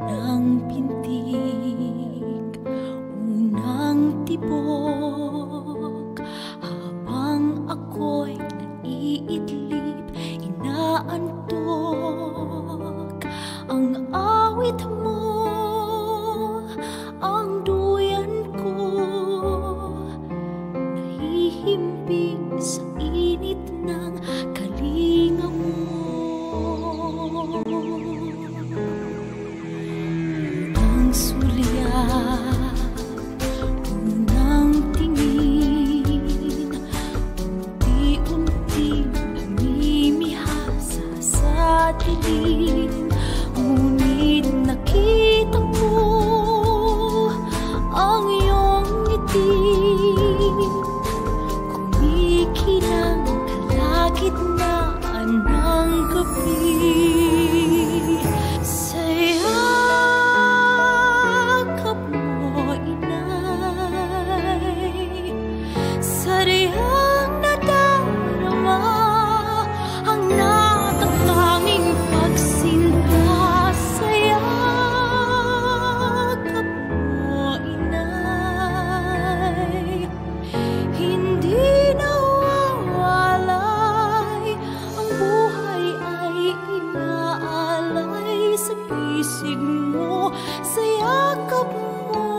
Unang pintig, unang tibok, habang ako'y naiidlip, inaantok ang awit mo, ang duyan ko, nahihimping sa init ng kalinga mo. Ang sulyap, unang tingin, unti-unti namimihasa sa dilim. Ngunit nakita ko ang iyong ngiti, kumikinang kalagitnaan ng gabi. Sayakap mo, inay, sariyang nadarama ang natatanging pagsinta. Sayakap mo, inay, hindi nawawalay, ang buhay ay inaalay sa pisig mo. Sayakap mo,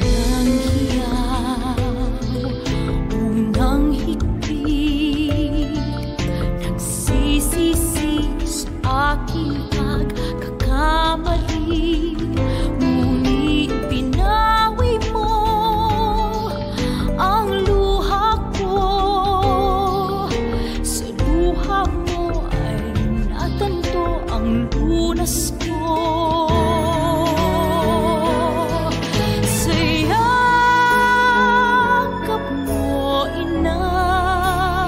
unang hiyaw, unang higpit, nagsisisi sa aking pagkakamali. Ngunit pinawi mo ang luha ko, sa luha mo ay natanto ang lunas ko. Sayakap mo, inay,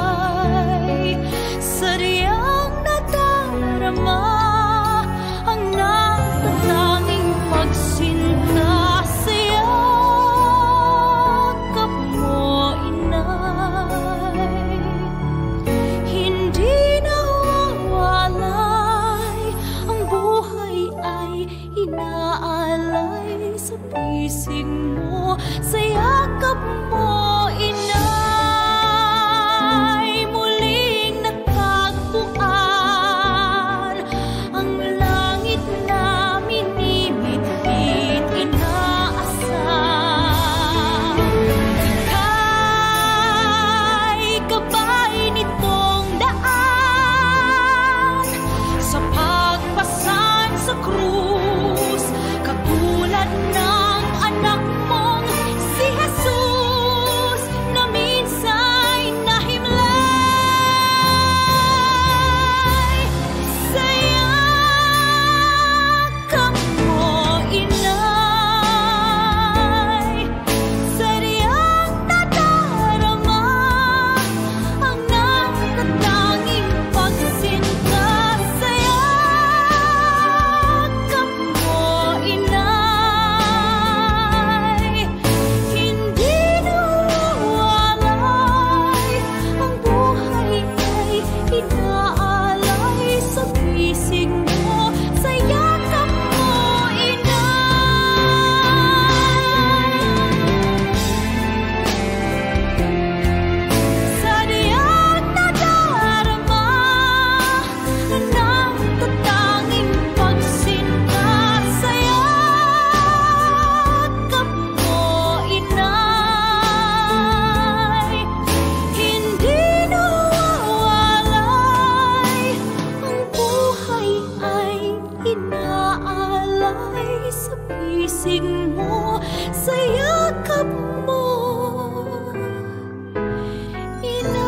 sariyang nadarama ang natatanging pagsinta. Sayakap mo, inay, hindi nawawalay, ang buhay ay inaalay sa pisig mo. Sayakap mo, inay, muling natagpuan ang langit na minimit-mit inaasam. Ika'y gabay nitong daan sa pagpasan sa krus, katulad ng anak mong si Jesus na minsa'y nahimlay. Sayakap mo, inay, sariyang nadarama ang natatanging pagsinta. Sayakap mo, inay, hindi nawawalay, ang buhay ay inaalay sa pisig mo. Sayakap mo, inay, sariyang nadarama ang natatanging pagsinta. Sayakap mo, inay, hindi nawawalay, ang buhay ay inaalay sa pisig mo. Sayakap mo, inay,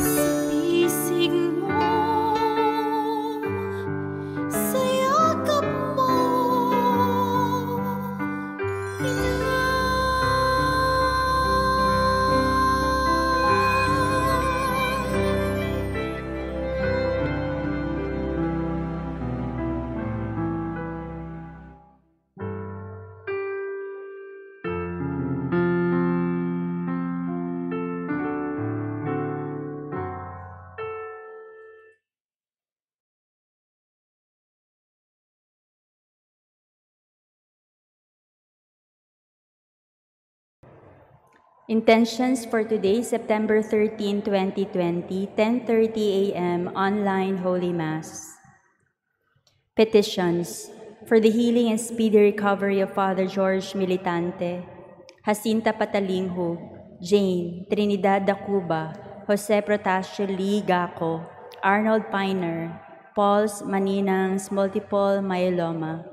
sa pisig mo. Sayakap mo, inay. Intentions for today, September 13, 2020, 10:30 a.m. online Holy Mass. Petitions for the healing and speedy recovery of Father George Militante, Jacinta Patalingho, Jane Trinidad Dacuba, Jose Protasio Lee Gaco, Arnold Piner, Paul's Maninang's multiple myeloma,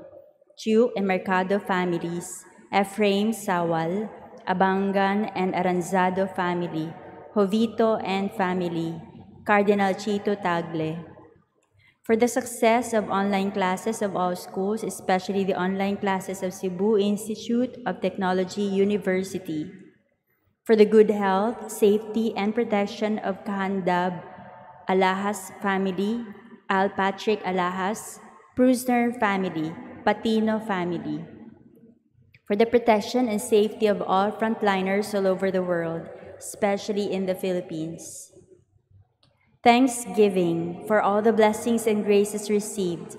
Chu and Mercado families, Ephraim Sawal, Abangan and Aranzado family, Jovito and family, Cardinal Chito Tagle. For the success of online classes of all schools, especially the online classes of Cebu Institute of Technology University. For the good health, safety, and protection of Kahandab Alahas family, Al Patrick Alahas, Prusner family, Patino family. For the protection and safety of all frontliners all over the world, especially in the Philippines. Thanksgiving for all the blessings and graces received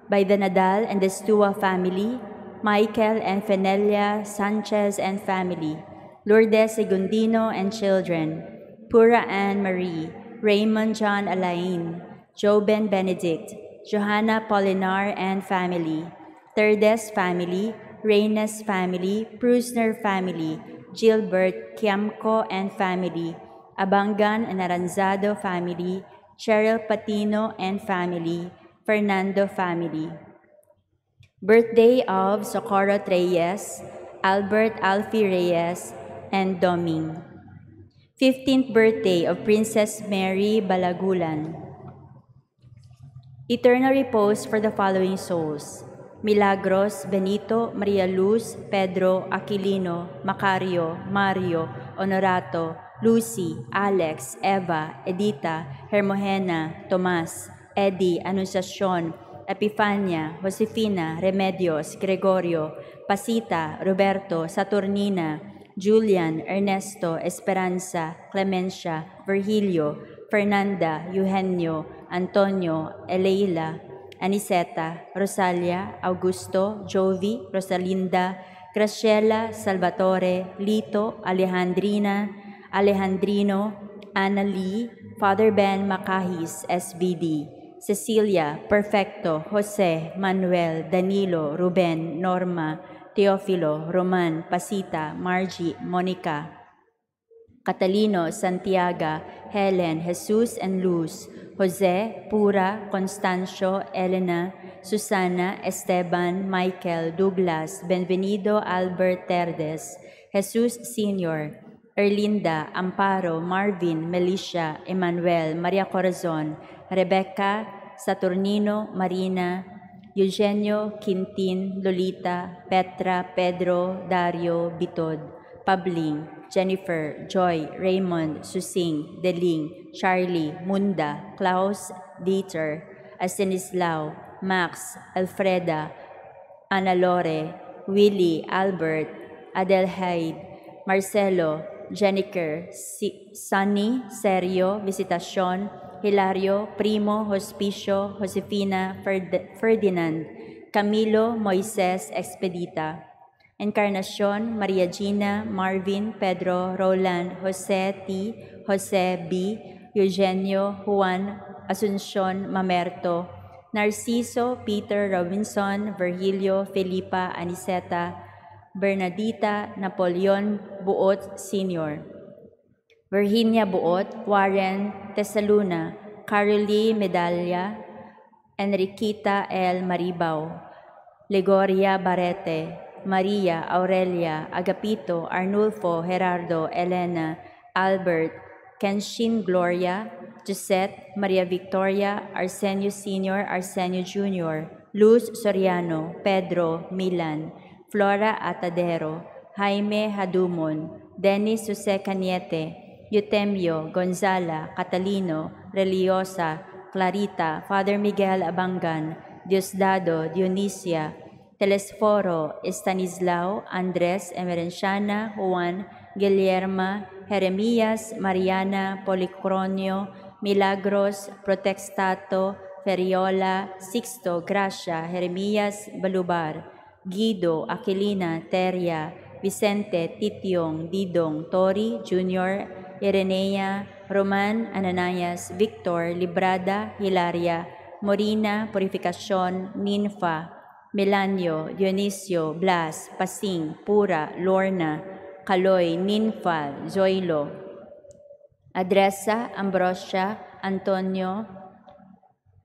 by the Nadal and the Stua family, Michael and Fenelia Sanchez and family, Lourdes Segundino and children, Pura Anne Marie, Raymond John Alain, Joben Benedict, Johanna Polinar and family, Terdes family, Reynes family, Prusner family, Gilbert Kiamco and family, Abangan and Aranzado family, Cheryl Patino and family, Fernando family. Birthday of Socorro Reyes, Albert Alfie Reyes, and Doming. 15th birthday of Princess Mary Balagulan. Eternal repose for the following souls: Milagros, Benito, Maria Luz, Pedro, Aquilino, Macario, Mario, Honorato, Lucy, Alex, Eva, Edita, Hermogena, Tomas, Eddie, Anunciacion, Epifania, Josefina, Remedios, Gregorio, Pasita, Roberto, Saturnina, Julian, Ernesto, Esperanza, Clemencia, Virgilio, Fernanda, Eugenio, Antonio, Eleila, Aniseta, Rosalia, Augusto, Jovi, Rosalinda, Graciela, Salvatore, Lito, Alejandrina, Alejandrino, Anna Lee, Father Ben Macahis, SBD, Cecilia, Perfecto, Jose, Manuel, Danilo, Ruben, Norma, Teofilo, Roman, Pasita, Margie, Monica, Catalino, Santiago, Helen, Jesus and Luz, Jose, Pura, Constancio, Elena, Susana, Esteban, Michael, Douglas, Benvenido, Albert Terdes, Jesus Sr., Erlinda, Amparo, Marvin, Melissa, Emmanuel, Maria Corazon, Rebecca, Saturnino, Marina, Eugenio, Quintin, Lolita, Petra, Pedro, Dario, Bitod, Pabling, Jennifer, Joy, Raymond, Susing, Deling, Charlie, Munda, Klaus, Dieter, Astanislao, Max, Alfreda, Ana Lore, Willie, Albert, Adelheid, Marcelo, Jeniker, Sunny, Sergio, Visitacion, Hilario, Primo, Hospicio, Josefina, Ferdinand, Camilo, Moises, Expedita, Encarnacion, Maria Gina, Marvin, Pedro, Roland, Jose T, Jose B, Eugenio, Juan, Asuncion, Mamerto, Narciso, Peter, Robinson, Virgilio, Felipa, Aniseta, Bernadita, Napoleon, Buot Sr., Virginia Buot, Warren, Tesaluna, Carolee Medalla, Enriquita L. Maribao, Legoria Barete, Maria, Aurelia, Agapito, Arnulfo, Gerardo, Elena, Albert, Kenshin Gloria, Josette, Maria Victoria, Arsenio Sr., Arsenio Jr., Luz Soriano, Pedro, Milan, Flora Atadero, Jaime Hadumon, Dennis Jose Cañete, Eutemio, Gonzala, Catalino, Reliosa, Clarita, Father Miguel Abangan, Diosdado, Dionisia, Telesforo, Estanislao, Andres, Emerenciana, Juan, Guillerma, Jeremías, Mariana, Policronio, Milagros, Protextato, Feriola, Sixto, Gracia, Jeremías, Balubar, Guido, Aquilina, Teria, Vicente, Tityong, Didong, Tori, Junior, Irenea, Roman, Ananias, Victor, Librada, Hilaria, Morina, Purificacion, Ninfa, Melanio, Dionisio, Blas, Pasing, Pura, Lorna, Kaloy, Ninfa, Zoilo, Adresa, Ambrosia, Antonio,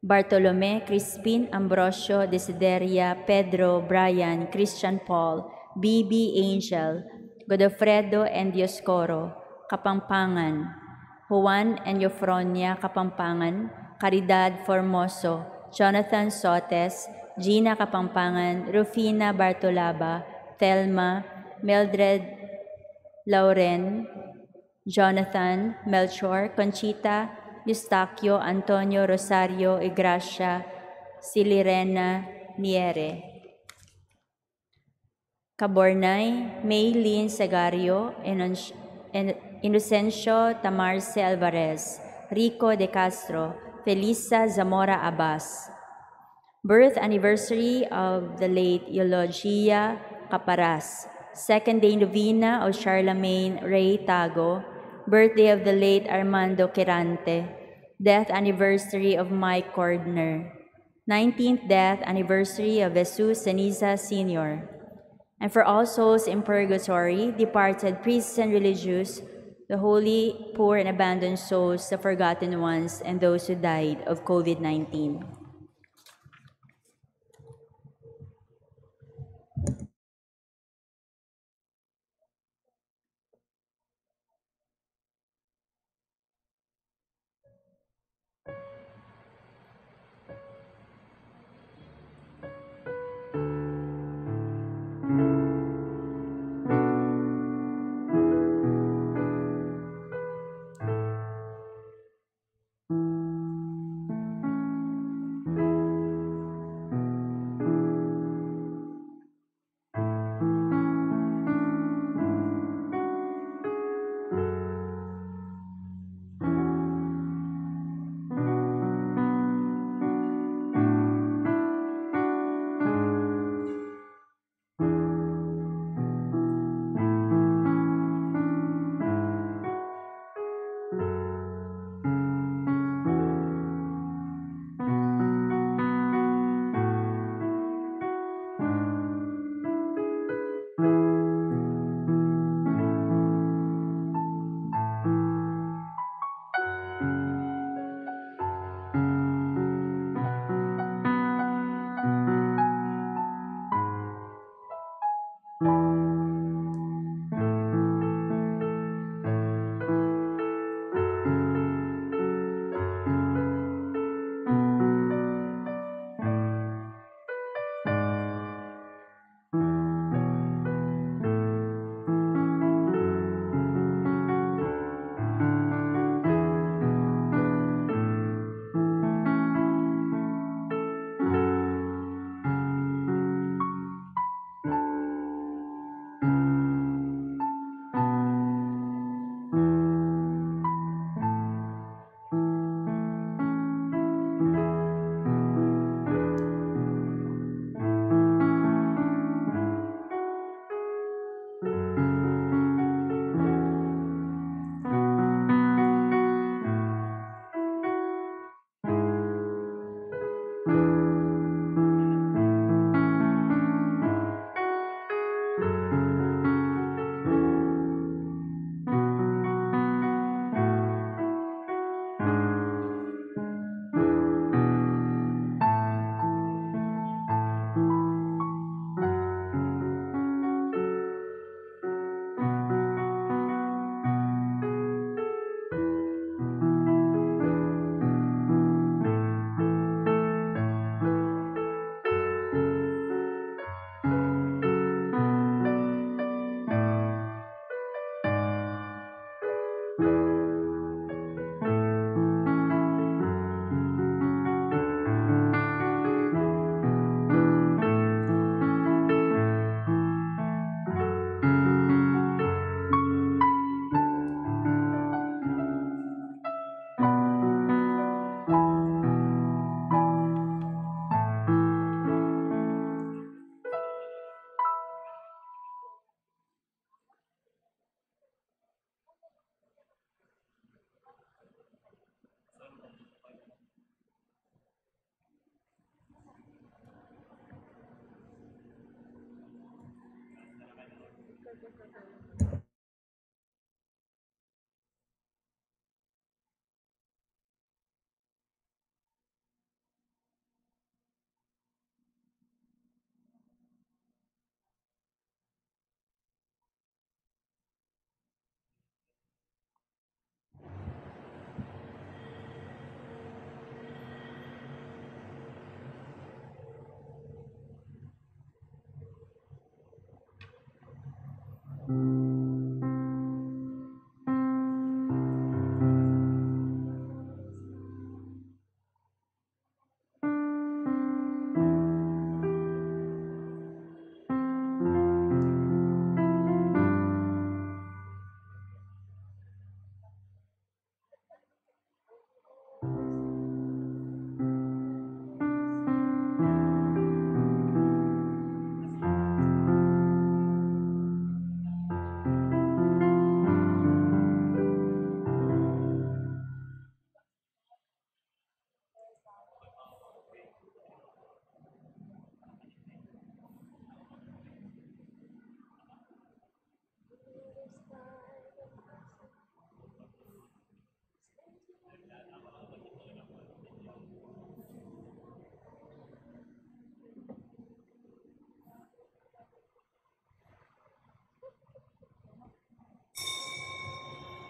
Bartolome, Crispin, Ambrosio, Desideria, Pedro, Brian, Christian Paul, BB Angel, Godofredo and Dioscoro, Kapampangan, Juan and Eufronia, Kapampangan, Caridad Formoso, Jonathan Sotes, Gina Kapampangan, Rufina Bartolaba, Thelma, Mildred Lauren, Jonathan, Melchor, Conchita, Eustaquio, Antonio, Rosario, Igracia, Silirena, Niere. Cabornay, Maylin Sagario, Inocencio Tamarce Alvarez, Rico de Castro, Felisa Zamora Abbas. Birth anniversary of the late Eulogia Caparas. Second day novena of Charlemagne Ray Tago. Birthday of the late Armando Quirante. Death anniversary of Mike Cordner. 19th death anniversary of Jesus Ceniza Sr. And for all souls in purgatory, departed priests and religious, the holy, poor, and abandoned souls, the forgotten ones, and those who died of COVID-19.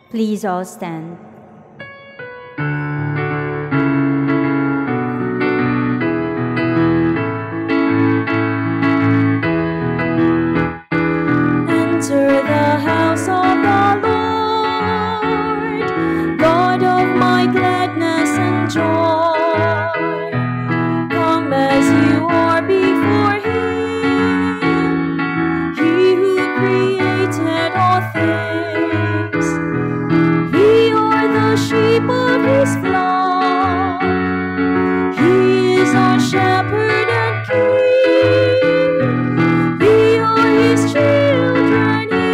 Please all stand. Enter the house of the Lord, God of my gladness and joy. Come as you are before Him, He who created all things. We are the sheep of His flock. He is our shepherd and king. We are His children. He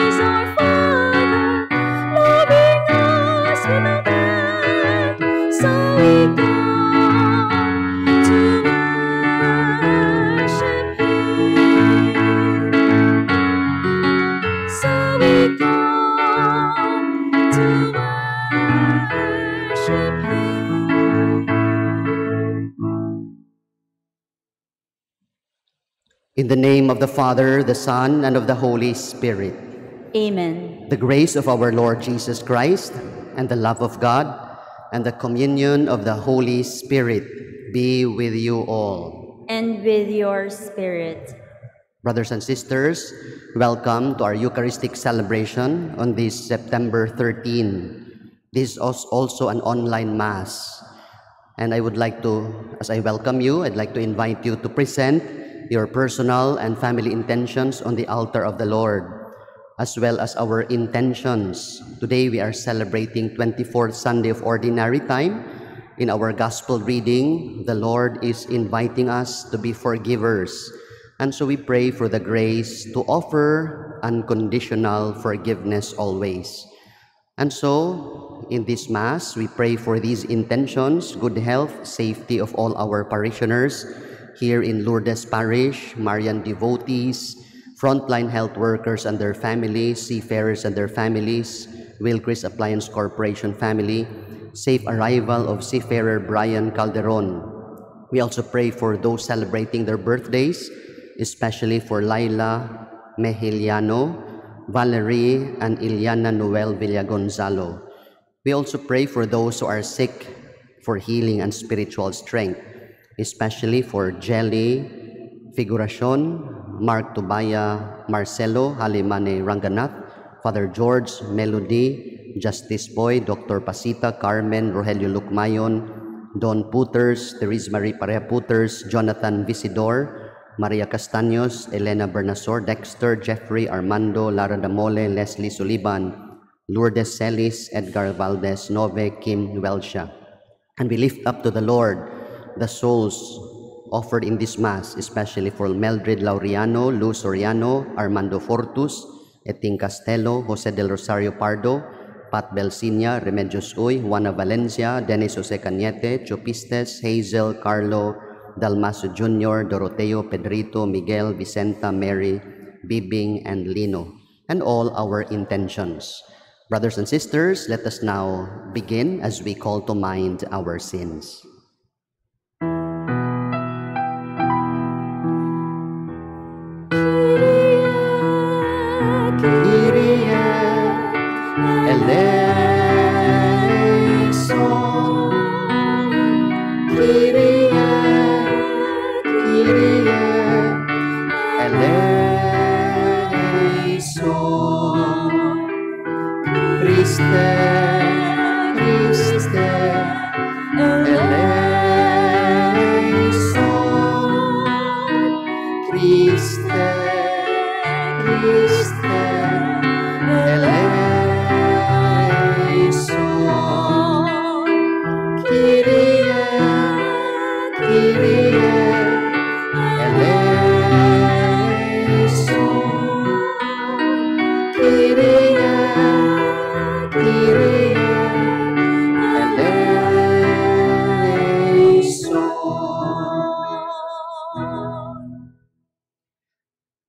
is our Father, loving us without end. So we come to worship Him. So we come to worship Him. In the name of the Father, the Son, and of the Holy Spirit. Amen. The grace of our Lord Jesus Christ, and the love of God, and the communion of the Holy Spirit be with you all. And with your spirit. Brothers and sisters, welcome to our Eucharistic celebration on this September 13. This is also an online Mass. And I would like to, as I welcome you, I'd like to invite you to present your personal and family intentions on the altar of the Lord, as well as our intentions. Today we are celebrating 24th Sunday of Ordinary Time. In our Gospel reading, the Lord is inviting us to be forgivers. And so we pray for the grace to offer unconditional forgiveness always. And so, in this Mass, we pray for these intentions: good health, safety of all our parishioners here in Lourdes Parish, Marian devotees, frontline health workers and their families, seafarers and their families, Wilcris Appliance Corporation family, safe arrival of seafarer Brian Calderon. We also pray for those celebrating their birthdays, especially for Laila Mejiliano, Valerie and Iliana Noel Villagonzalo. We also pray for those who are sick for healing and spiritual strength, especially for Jelly, Figuracion, Mark Tubaya, Marcelo, Halimane Ranganath, Father George, Melody, Justice Boy, Dr. Pasita, Carmen, Rogelio Lucmayon, Don Puters, Therese Marie Pareja Puters, Jonathan Visidor, Maria Castaños, Elena Bernasor, Dexter, Jeffrey, Armando, Lara Damole, Leslie Suliban, Lourdes Celis, Edgar Valdez, Nove, Kim Welsha. And we lift up to the Lord the souls offered in this Mass, especially for Meldred Laureano, Luz Soriano, Armando Fortus, Eting Castelo, Jose del Rosario Pardo, Pat Belsinia, Remedios Uy, Juana Valencia, Dennis Jose Cañete, Chopistes, Hazel, Carlo, Dalmaso Jr., Doroteo, Pedrito, Miguel, Vicenta, Mary, Bibing, and Lino, and all our intentions. Brothers and sisters, let us now begin as we call to mind our sins. Kyrie eleison, Kyrie eleison, Christe eleison, Christe eleison, Kyrie eleison, Kyrie eleison.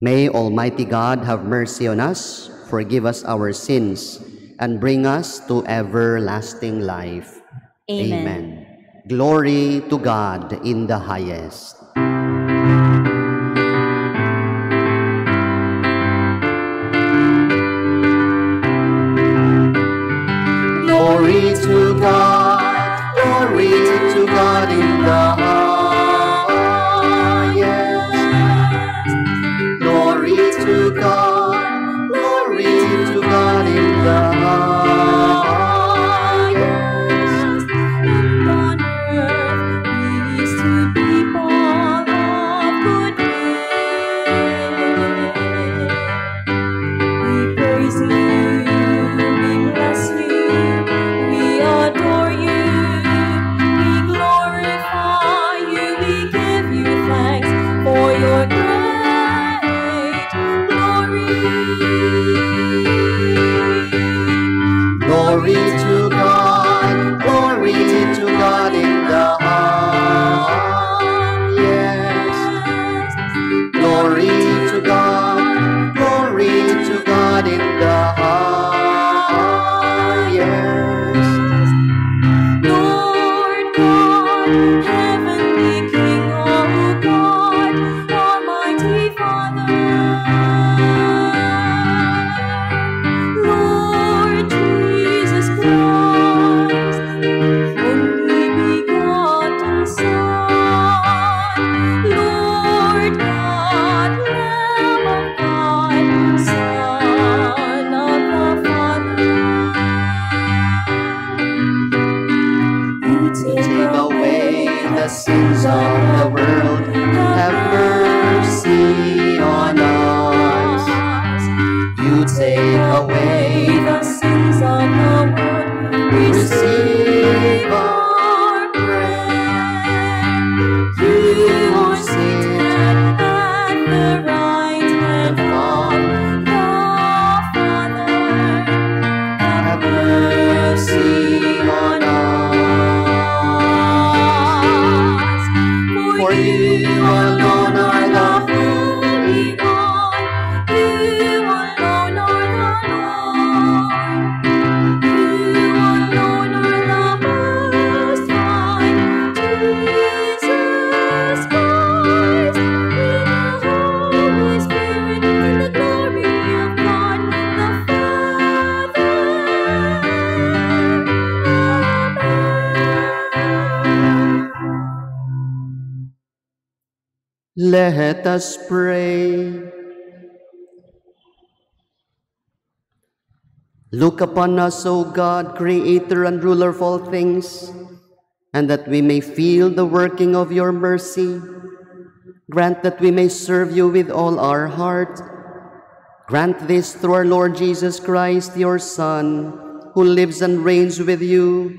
May Almighty God have mercy on us, forgive us our sins, and bring us to everlasting life. Amen. Glory to God in the highest. Glory to God, glory to God in the highest. Glory to God, glory to God in the highest. And on earth peace to people of good will. We praise you, we bless you, we adore you, we glorify you, we give you thanks for your great glory. Glory to God, glory to God in the highest. Glory to God, glory to God in the highest. Lord God, heavenly King, oh God, almighty Father. Lord Jesus Christ, only begotten Son. Lord God, Lamb of God, Son of the Father. You Take away the sins of the world, have mercy on us. You take away the sins of the world, receive our prayer. You are seated at the right hand of the Father. Have mercy on us. For you alone are the Holy One. You alone are the Lord. You alone are the Most High. Jesus Christ, in the Holy Spirit, in the glory of God the Father. Amen. Let us pray. Look upon us, O God, Creator and Ruler of all things, and that we may feel the working of your mercy. Grant that we may serve you with all our heart. Grant this through our Lord Jesus Christ, your Son, who lives and reigns with you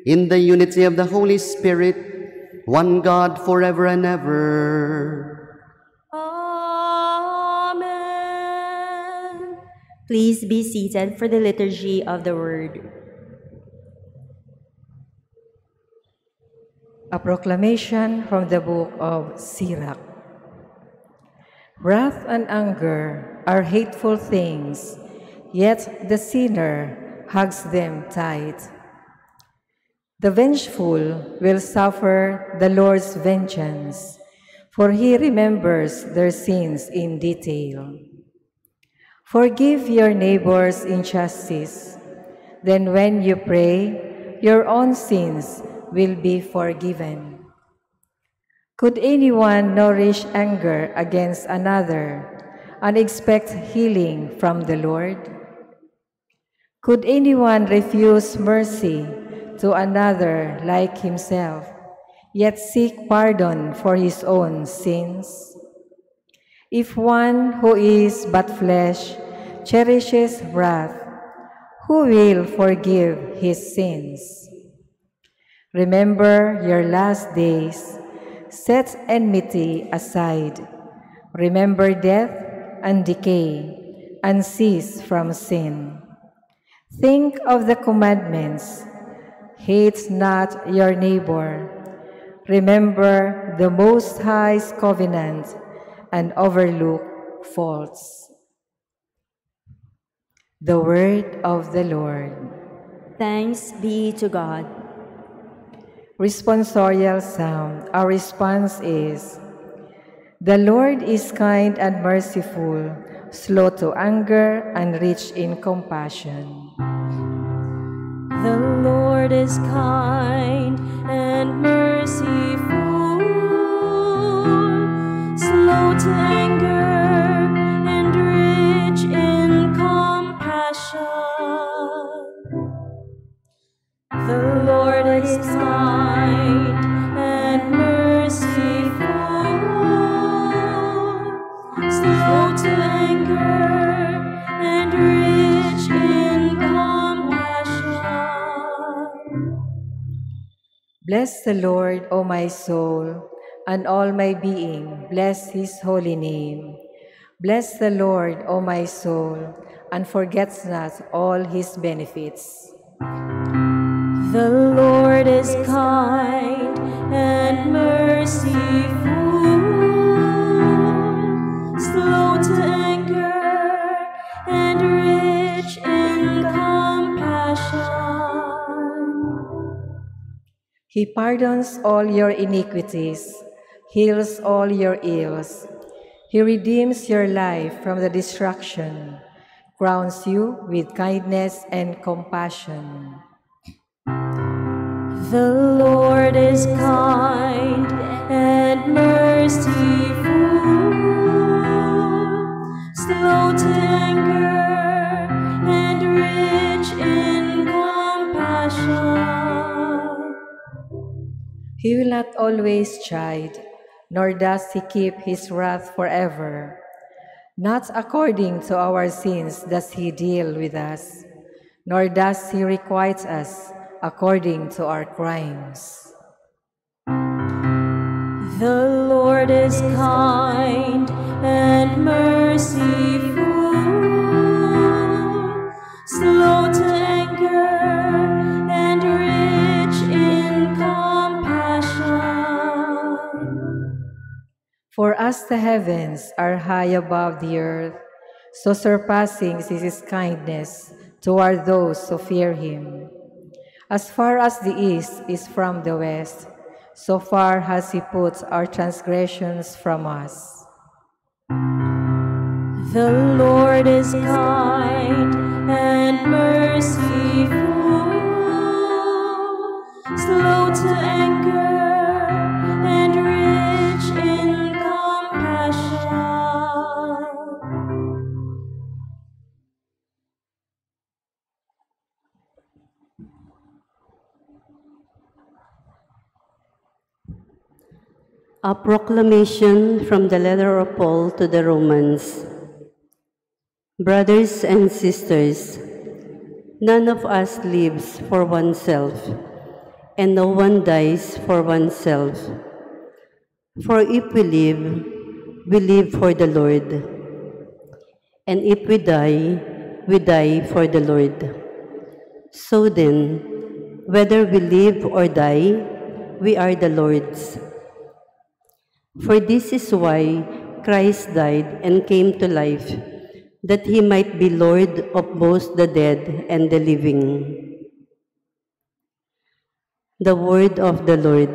in the unity of the Holy Spirit, one God forever and ever. Amen. Please be seated for the liturgy of the word. A proclamation from the book of Sirach. Wrath and anger are hateful things, yet the sinner hugs them tight. The vengeful will suffer the Lord's vengeance, for he remembers their sins in detail. Forgive your neighbor's injustice, then when you pray, your own sins will be forgiven. Could anyone nourish anger against another and expect healing from the Lord? Could anyone refuse mercy to another like himself, yet seek pardon for his own sins? If one who is but flesh cherishes wrath, who will forgive his sins? Remember your last days. Set enmity aside. Remember death and decay, and cease from sin. Think of the commandments. Hate not your neighbor. Remember the Most High's covenant, and overlook faults. The word of the Lord. Thanks be to God. Responsorial Psalm. Our response is, the Lord is kind and merciful, slow to anger and rich in compassion. The Lord is kind and merciful, slow to anger and rich in compassion. The Lord is kind and merciful, slow to anger and rich in compassion. Bless the Lord, O my soul, and all my being, bless his holy name. Bless the Lord, O my soul, and forget not all his benefits. The Lord is kind and merciful, slow to anger and rich in compassion. He pardons all your iniquities, heals all your ills. He redeems your life from the destruction, crowns you with kindness and compassion. The Lord is kind and merciful, slow to anger and rich in compassion. He will not always chide, nor does he keep his wrath forever. Not according to our sins does he deal with us, nor does he requite us according to our crimes. The Lord is kind and merciful, slow to anger and rich in compassion. For as the heavens are high above the earth, so surpassing is his kindness toward those who fear him. As far as the east is from the west, so far has he put our transgressions from us. The Lord is kind and merciful, slow to anger and rich in compassion. A proclamation from the letter of Paul to the Romans. Brothers and sisters, none of us lives for oneself, and no one dies for oneself. For if we live for the Lord, and if we die for the Lord. So then, whether we live or die, we are the Lord's. For this is why Christ died and came to life, that he might be Lord of both the dead and the living. The word of the Lord.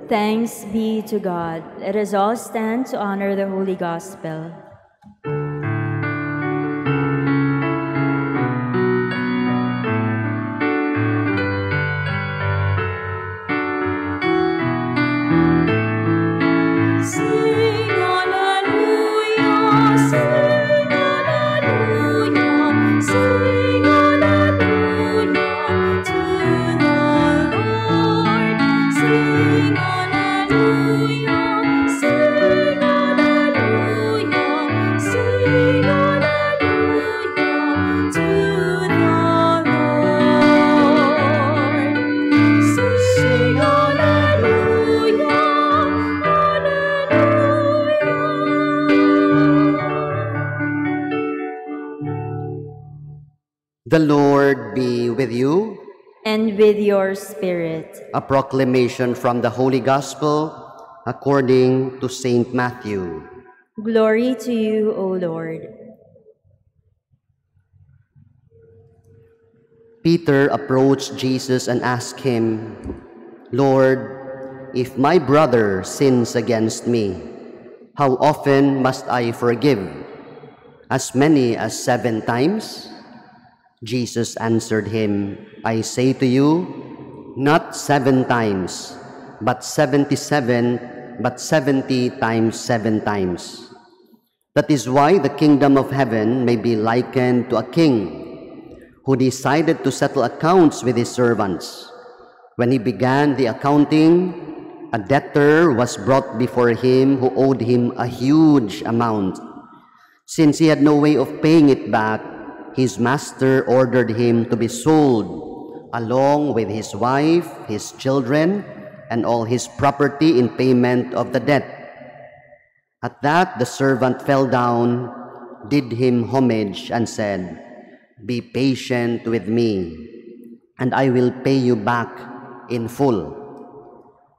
Thanks be to God. Let us all stand to honor the Holy Gospel. The Lord be with you. And with your spirit. A proclamation from the Holy Gospel according to Saint Matthew. Glory to you, O Lord. Peter approached Jesus and asked him, Lord, if my brother sins against me, how often must I forgive? As many as 7 times? Jesus answered him, I say to you, not 7 times, but 70 times 7 times. That is why the kingdom of heaven may be likened to a king who decided to settle accounts with his servants. When he began the accounting, a debtor was brought before him who owed him a huge amount. Since he had no way of paying it back, his master ordered him to be sold, along with his wife, his children, and all his property in payment of the debt. At that, the servant fell down, did him homage, and said, Be patient with me, and I will pay you back in full.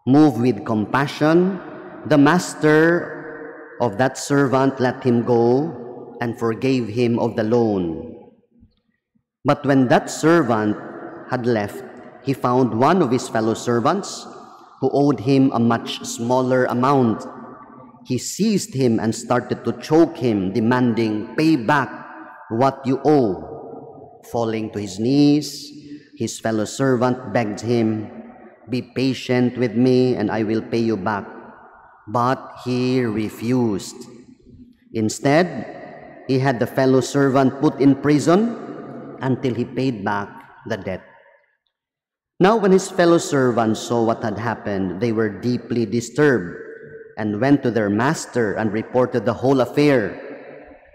Moved with compassion, the master of that servant let him go and forgave him of the loan. But when that servant had left, he found one of his fellow servants who owed him a much smaller amount. He seized him and started to choke him, demanding, Pay back what you owe. Falling to his knees, his fellow servant begged him, Be patient with me and I will pay you back. But he refused. Instead, he had the fellow servant put in prison until he paid back the debt. Now when his fellow servants saw what had happened, they were deeply disturbed and went to their master and reported the whole affair.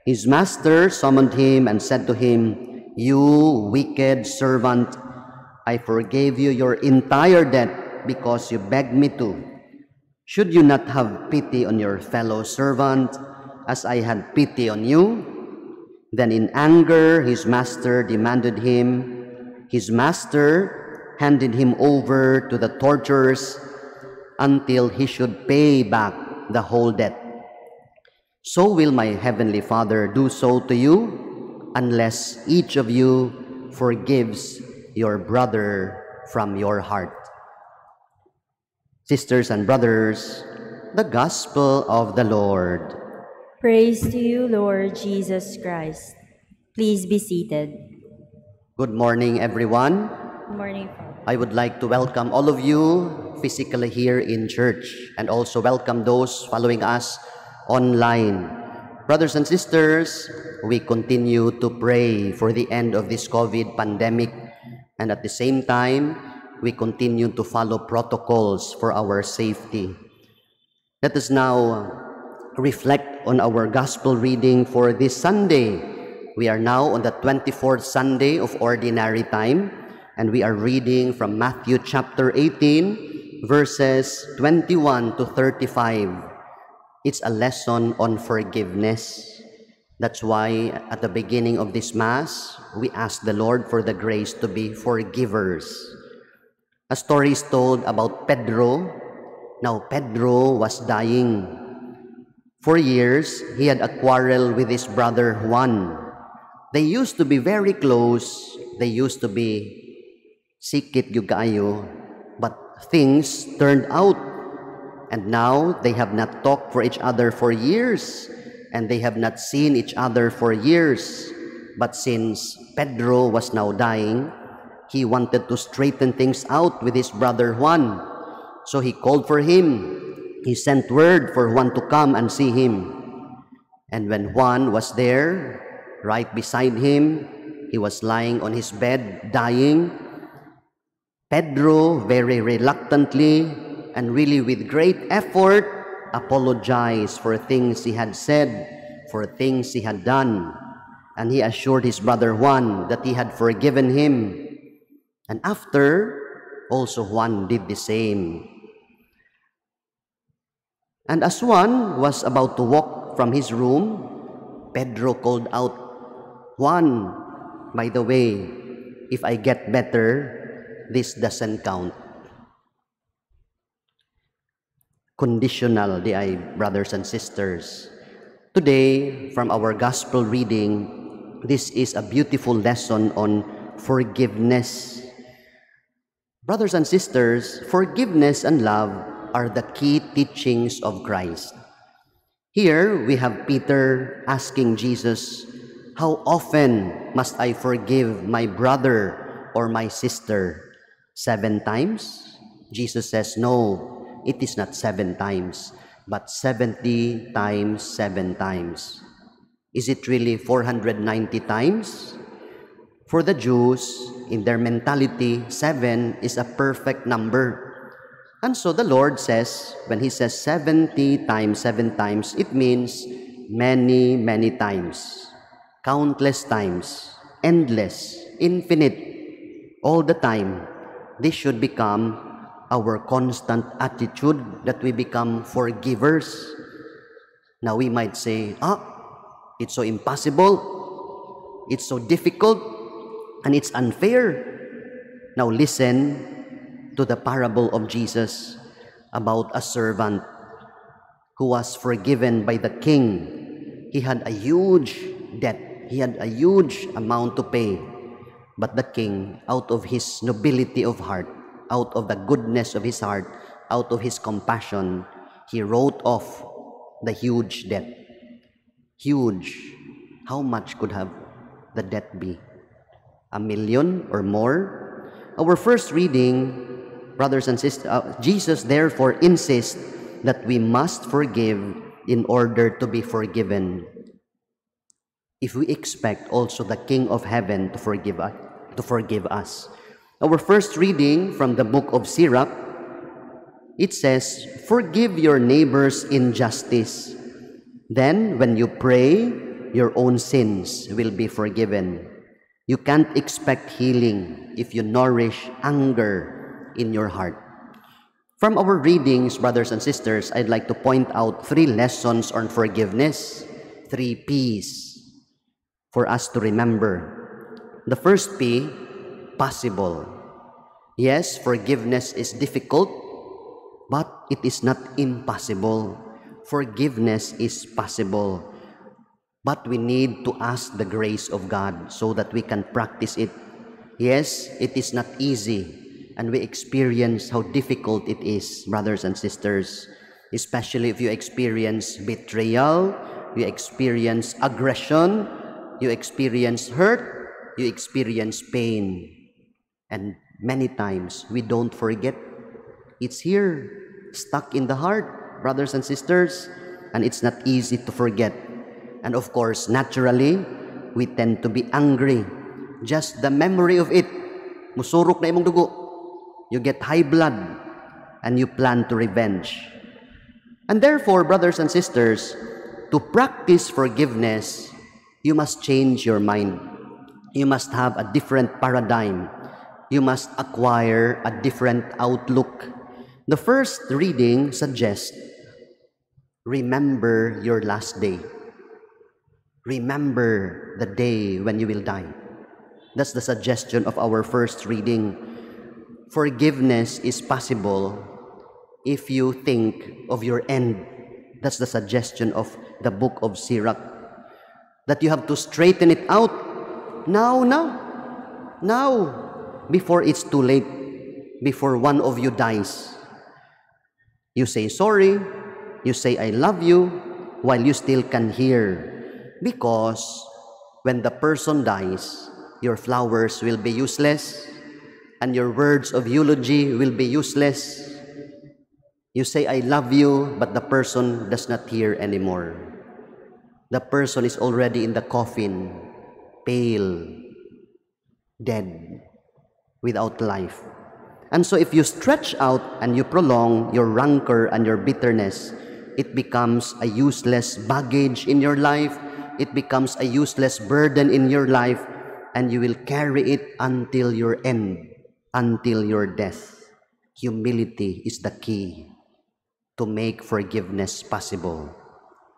His master summoned him and said to him, You wicked servant, I forgave you your entire debt because you begged me to. Should you not have pity on your fellow servant as I had pity on you? Then in anger, his master demanded him. His master handed him over to the torturers until he should pay back the whole debt. So will my heavenly Father do so to you, unless each of you forgives your brother from your heart. Sisters and brothers, the Gospel of the Lord. Praise to you, Lord Jesus Christ. Please be seated. Good morning, everyone. Good morning, Father. I would like to welcome all of you physically here in church and also welcome those following us online. Brothers and sisters, we continue to pray for the end of this COVID pandemic, and at the same time, we continue to follow protocols for our safety. Let us now reflect on our gospel reading for this Sunday. We are now on the 24th Sunday of Ordinary Time, and we are reading from Matthew chapter 18, verses 21 to 35. It's a lesson on forgiveness. That's why at the beginning of this Mass, we ask the Lord for the grace to be forgivers. A story is told about Pedro. Now Pedro was dying. For years, he had a quarrel with his brother Juan. They used to be very close. They used to be sikit gyud kaayo, but things turned out. And now they have not talked for each other for years, and they have not seen each other for years. But since Pedro was now dying, he wanted to straighten things out with his brother Juan. So he called for him. He sent word for Juan to come and see him. And when Juan was there, right beside him, he was lying on his bed, dying. Pedro, very reluctantly and really with great effort, apologized for things he had said, for things he had done. And he assured his brother Juan that he had forgiven him. And after, also Juan did the same. And as Juan was about to walk from his room, Pedro called out, Juan, by the way, if I get better, this doesn't count. Conditional, brothers and sisters. Today, from our gospel reading, this is a beautiful lesson on forgiveness. Brothers and sisters, forgiveness and love are the key teachings of Christ. Here we have Peter asking Jesus, How often must I forgive my brother or my sister? 7 times? Jesus says, no, it is not 7 times, but 70 times 7 times. Is it really 490 times? For the Jews, in their mentality, 7 is a perfect number. And so the Lord says, when He says 70 times 7 times, it means many, many times. Countless times, endless, infinite, all the time. This should become our constant attitude, that we become forgivers. Now we might say, it's so impossible, it's so difficult, and it's unfair. Now listen to the parable of Jesus about a servant who was forgiven by the king. He had a huge debt. He had a huge amount to pay. But the king, out of his nobility of heart, out of the goodness of his heart, out of his compassion, he wrote off the huge debt. Huge. How much could have the debt be? 1 million or more? Our first reading, brothers and sisters, Jesus therefore insists that we must forgive in order to be forgiven. If we expect also the King of Heaven to forgive us. Our first reading from the book of Sirach, it says, forgive your neighbor's injustice. Then when you pray, your own sins will be forgiven. You can't expect healing if you nourish anger in your heart. From our readings, brothers and sisters, I'd like to point out 3 lessons on forgiveness, 3 P's for us to remember. The first P, possible. Yes, forgiveness is difficult, but it is not impossible. Forgiveness is possible. But we need to ask the grace of God so that we can practice it. Yes, it is not easy, and we experience how difficult it is, brothers and sisters, especially if you experience betrayal, you experience aggression, you experience hurt, you experience pain. And many times we don't forget. It's here, stuck in the heart, brothers and sisters, and it's not easy to forget. And of course, naturally, we tend to be angry. Just the memory of it, musurok na imong dugo. You get high blood, and you plan to revenge. And therefore, brothers and sisters, to practice forgiveness, you must change your mind. You must have a different paradigm. You must acquire a different outlook. The first reading suggests, remember your last day. Remember the day when you will die. That's the suggestion of our first reading. Forgiveness is possible if you think of your end. That's the suggestion of the book of Sirach. That you have to straighten it out now, before it's too late, before one of you dies. You say sorry, you say I love you, while you still can hear. Because when the person dies, your flowers will be useless, and your words of eulogy will be useless. You say I love you, but the person does not hear anymore. The person is already in the coffin, pale, dead, without life. And so if you stretch out and you prolong your rancor and your bitterness, it becomes a useless baggage in your life. It becomes a useless burden in your life, and you will carry it until your end, until your death. Humility is the key to make forgiveness possible.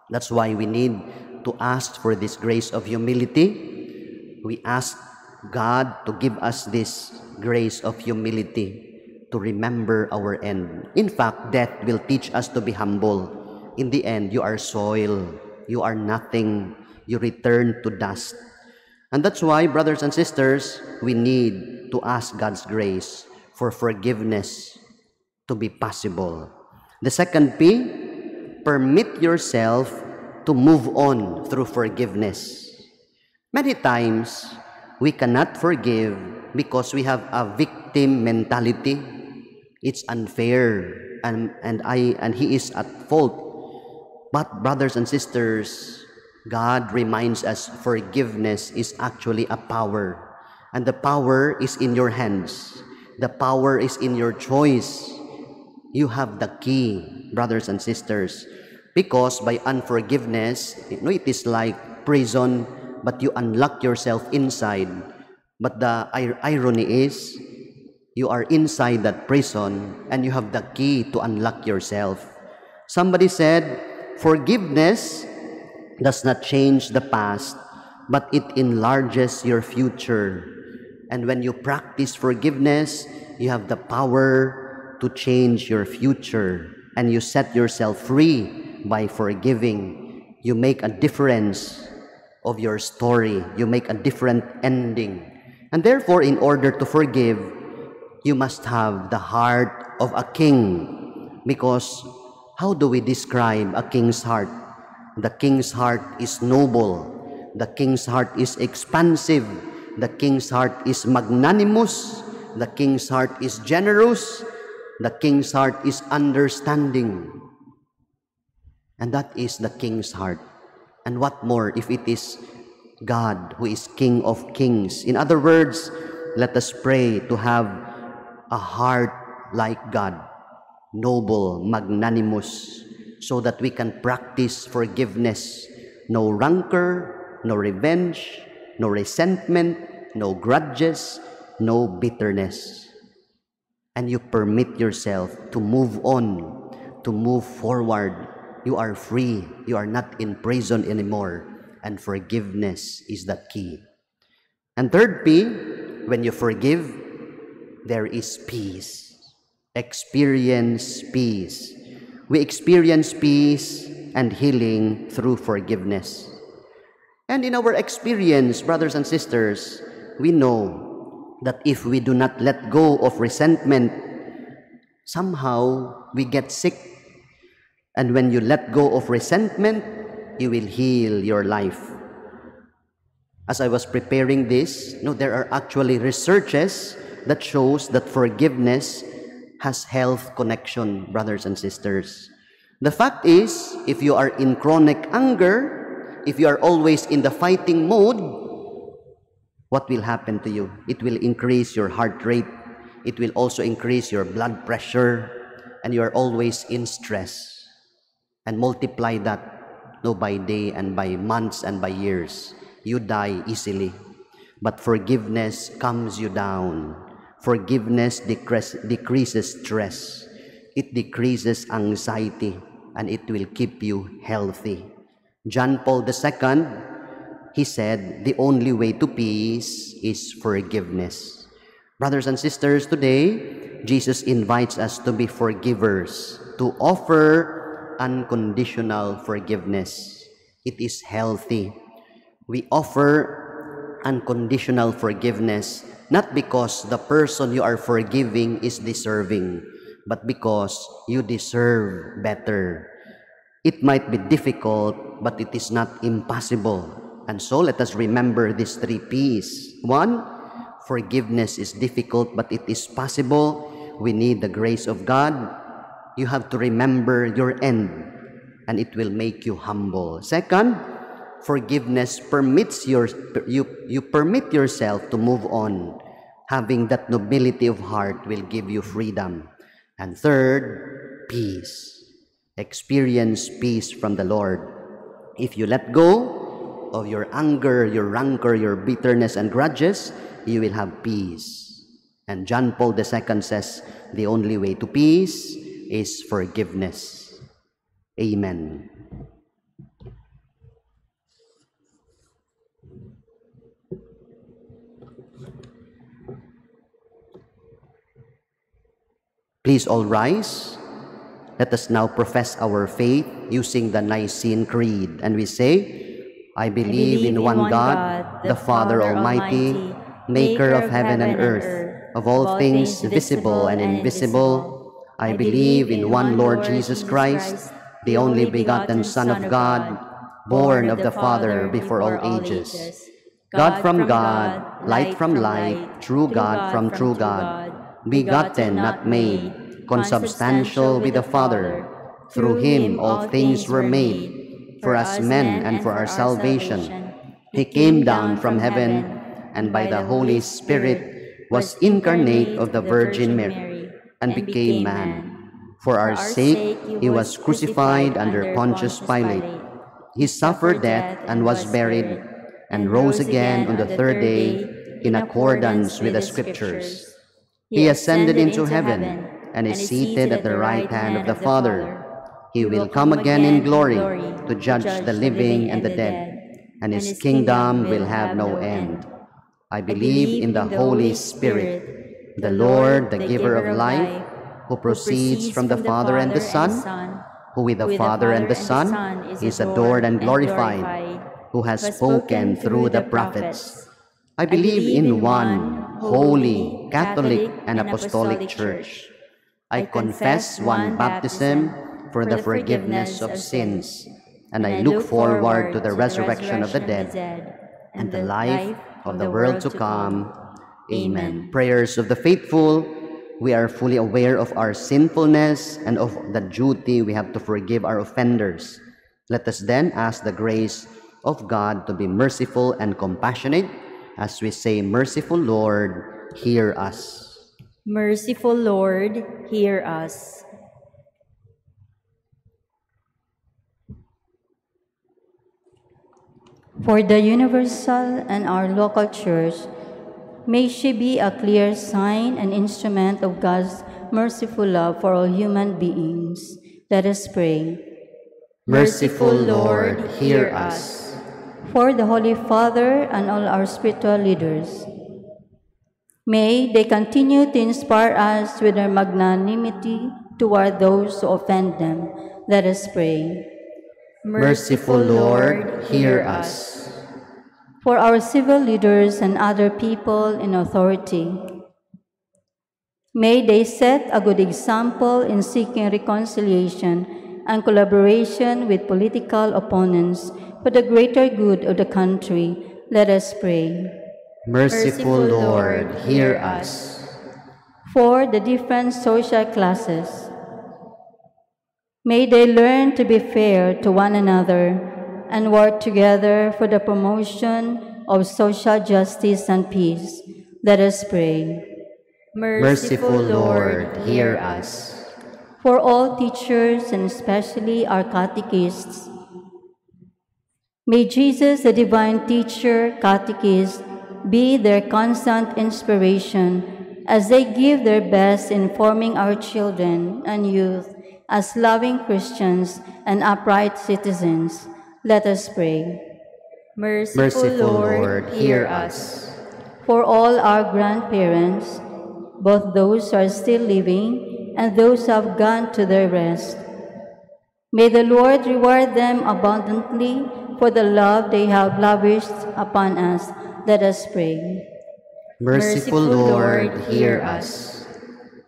That's why we need to ask for this grace of humility. We ask God to give us this grace of humility to remember our end. In fact, death will teach us to be humble. In the end, you are soil. You are nothing. You return to dust. And that's why, brothers and sisters, we need to ask God's grace for forgiveness to be possible. The second P, permit yourself to move on through forgiveness. Many times, we cannot forgive because we have a victim mentality. It's unfair, and he is at fault. But brothers and sisters, God reminds us forgiveness is actually a power. And the power is in your hands. The power is in your choice. You have the key, brothers and sisters. Because by unforgiveness, it is like prison, but you unlock yourself inside. But the irony is, you are inside that prison and you have the key to unlock yourself. Somebody said, forgiveness does not change the past, but it enlarges your future. And when you practice forgiveness, you have the power to change your future. And you set yourself free by forgiving. You make a difference of your story. You make a different ending. And therefore, in order to forgive, you must have the heart of a king. Because how do we describe a king's heart? The king's heart is noble. The king's heart is expansive. The king's heart is magnanimous. The king's heart is generous. The king's heart is understanding. And that is the king's heart. And what more if it is God who is King of kings? In other words, let us pray to have a heart like God, noble, magnanimous, so that we can practice forgiveness. No rancor, no revenge, no resentment, no grudges, no bitterness. And you permit yourself to move on, to move forward. You are free. You are not in prison anymore. And forgiveness is the key. And third P, when you forgive, there is peace. Experience peace. We experience peace and healing through forgiveness. And in our experience, brothers and sisters, we know that if we do not let go of resentment, somehow we get sick. And when you let go of resentment, you will heal your life. As I was preparing this, there are actually researches that shows that forgiveness has health connection, brothers and sisters. The fact is, if you are in chronic anger, if you are always in the fighting mode, what will happen to you? It will increase your heart rate. It will also increase your blood pressure, and you are always in stress. And multiply that by day and by months and by years. You die easily. But forgiveness calms you down. Forgiveness decreases stress. It decreases anxiety, and it will keep you healthy. John Paul II, he said, the only way to peace is forgiveness. Brothers and sisters, today, Jesus invites us to be forgivers, to offer unconditional forgiveness. It is healthy. We offer unconditional forgiveness not because the person you are forgiving is deserving, but because you deserve better. It might be difficult, but it is not impossible. And so let us remember these three P's. 1, forgiveness is difficult, but it is possible. We need the grace of God. You have to remember your end, and it will make you humble. 2, forgiveness permits you permit yourself to move on. Having that nobility of heart will give you freedom. And 3, peace. Experience peace from the Lord. If you let go of your anger, your rancor, your bitterness and grudges, you will have peace. And John Paul II says, the only way to peace is forgiveness. Amen. Please all rise. Let us now profess our faith using the Nicene Creed. And we say, I believe in one God, the Father Almighty, maker of heaven and earth, of all things visible and invisible. I believe in one Lord Jesus Christ, the only begotten Son of God, born of the Father before all ages. God from God, light from light, true God from true God, begotten, not made, consubstantial with the Father. Through him all things were made. For us men and for our salvation, he came down from heaven, and by the Holy Spirit was incarnate of the Virgin Mary, and became man. For our sake he was crucified under Pontius Pilate. He suffered death and was buried, and rose again on the third day in accordance with the Scriptures. He ascended into heaven and is seated at the right hand of the Father. He will come again in glory to judge the living and the dead, and his kingdom will have no end. I believe in the Holy Spirit, the Lord, the giver of life, who proceeds from the Father and the Son, who with the Father and the Son is adored and glorified, who has spoken through the prophets. I believe in one holy, Catholic, and Apostolic Church. I confess one baptism for the forgiveness of sins, and I look forward to the resurrection of the dead and the life of the world to come. Amen. Prayers of the faithful. We are fully aware of our sinfulness and of the duty we have to forgive our offenders. Let us then ask the grace of God to be merciful and compassionate as we say, Merciful Lord, hear us. Merciful Lord, hear us. For the universal and our local church, may she be a clear sign and instrument of God's merciful love for all human beings. Let us pray. Merciful Lord, hear us. For the Holy Father and all our spiritual leaders, may they continue to inspire us with their magnanimity toward those who offend them. Let us pray. Merciful Lord, hear us. For our civil leaders and other people in authority, may they set a good example in seeking reconciliation and collaboration with political opponents for the greater good of the country. Let us pray. Merciful Lord, hear us. For the different social classes, may they learn to be fair to one another and work together for the promotion of social justice and peace. Let us pray. Merciful Lord, hear us. For all teachers and especially our catechists, may Jesus, the divine teacher, catechist, be their constant inspiration as they give their best in forming our children and youth as loving Christians and upright citizens. Let us pray. Merciful Lord, hear us. For all our grandparents, both those who are still living and those who have gone to their rest, may the Lord reward them abundantly for the love they have lavished upon us. Let us pray. Merciful Lord, hear us.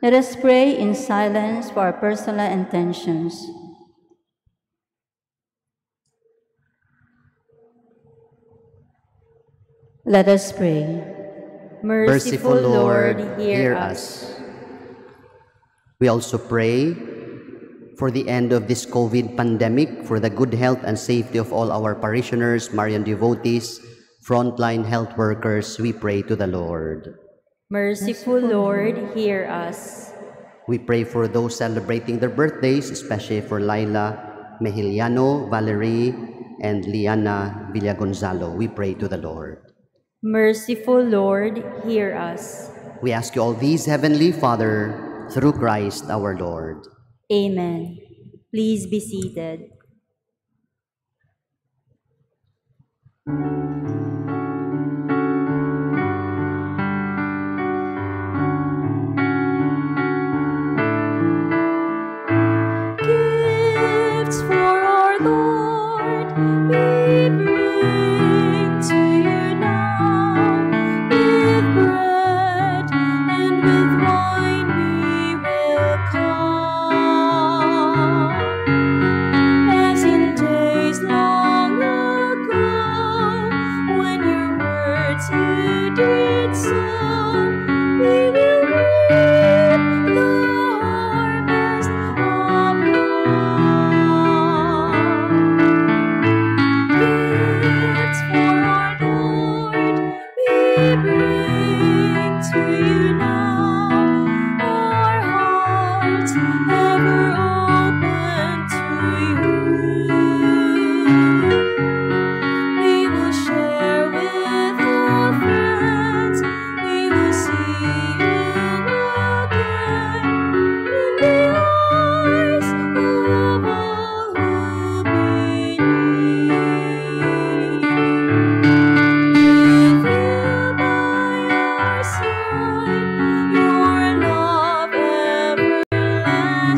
Let us pray in silence for our personal intentions. Let us pray. Merciful Lord, hear us. We also pray for the end of this COVID pandemic, for the good health and safety of all our parishioners, Marian devotees, frontline health workers. We pray to the Lord. Merciful Lord, hear us. We pray for those celebrating their birthdays, especially for Laila Mejiliano, Valerie, and Liana Villagonzalo. We pray to the Lord. Merciful Lord, hear us. We ask you all these, Heavenly Father, through Christ our Lord. Amen. Please be seated. Gifts for our Lord, we bring to you now. With bread and with wine we will come. As in days long ago,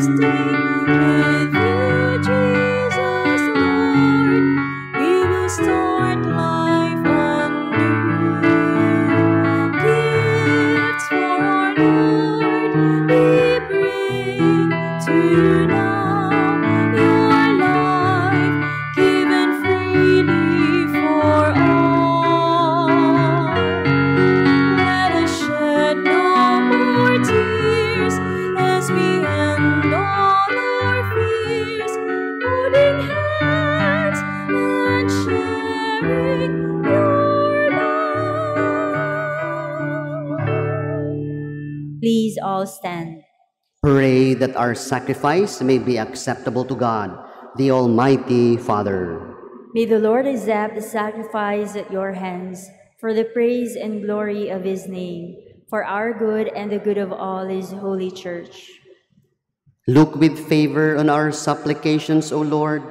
everlasting. With you, Jesus Lord, we will start life anew. Gifts for our Lord we bring to you now. Your life given freely for all. Let us shed no more tears as we end all our fears, holding hands and sharing your love. Please all stand. Pray that our sacrifice may be acceptable to God, the Almighty Father. May the Lord accept the sacrifice at your hands for the praise and glory of his name, for our good and the good of all his holy church. Look with favor on our supplications, O Lord,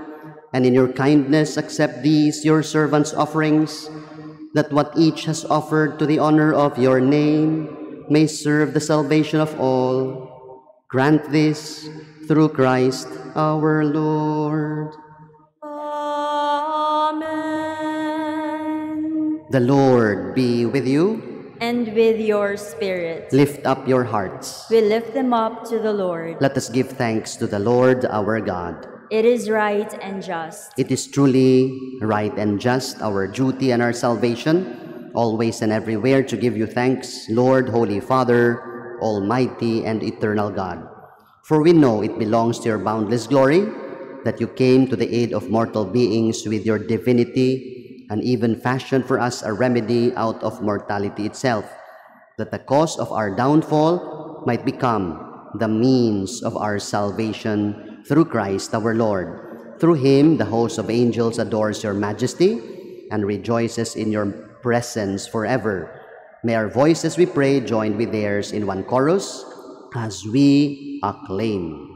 and in your kindness accept these your servants' offerings, that what each has offered to the honor of your name may serve the salvation of all. Grant this through Christ our Lord. Amen. The Lord be with you. And with your spirit. Lift up your hearts. We lift them up to the Lord. Let us give thanks to the Lord our God. It is right and just. It is truly right and just, our duty and our salvation, always and everywhere to give you thanks, Lord, Holy Father, Almighty and eternal God. For we know it belongs to your boundless glory that you came to the aid of mortal beings with your divinity and even fashioned for us a remedy out of mortality itself, that the cause of our downfall might become the means of our salvation through Christ our Lord. Through him, the host of angels adores your majesty and rejoices in your presence forever. May our voices, we pray, join with theirs in one chorus as we acclaim.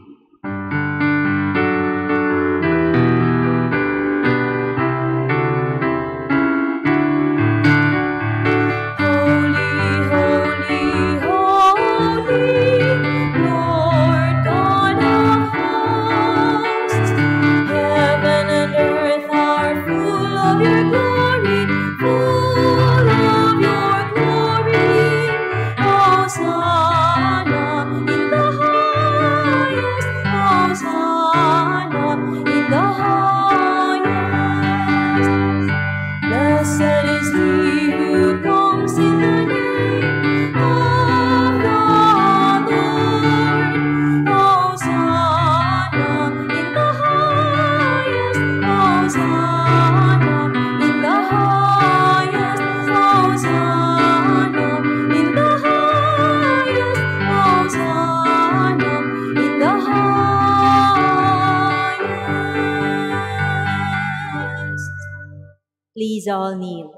Please all kneel.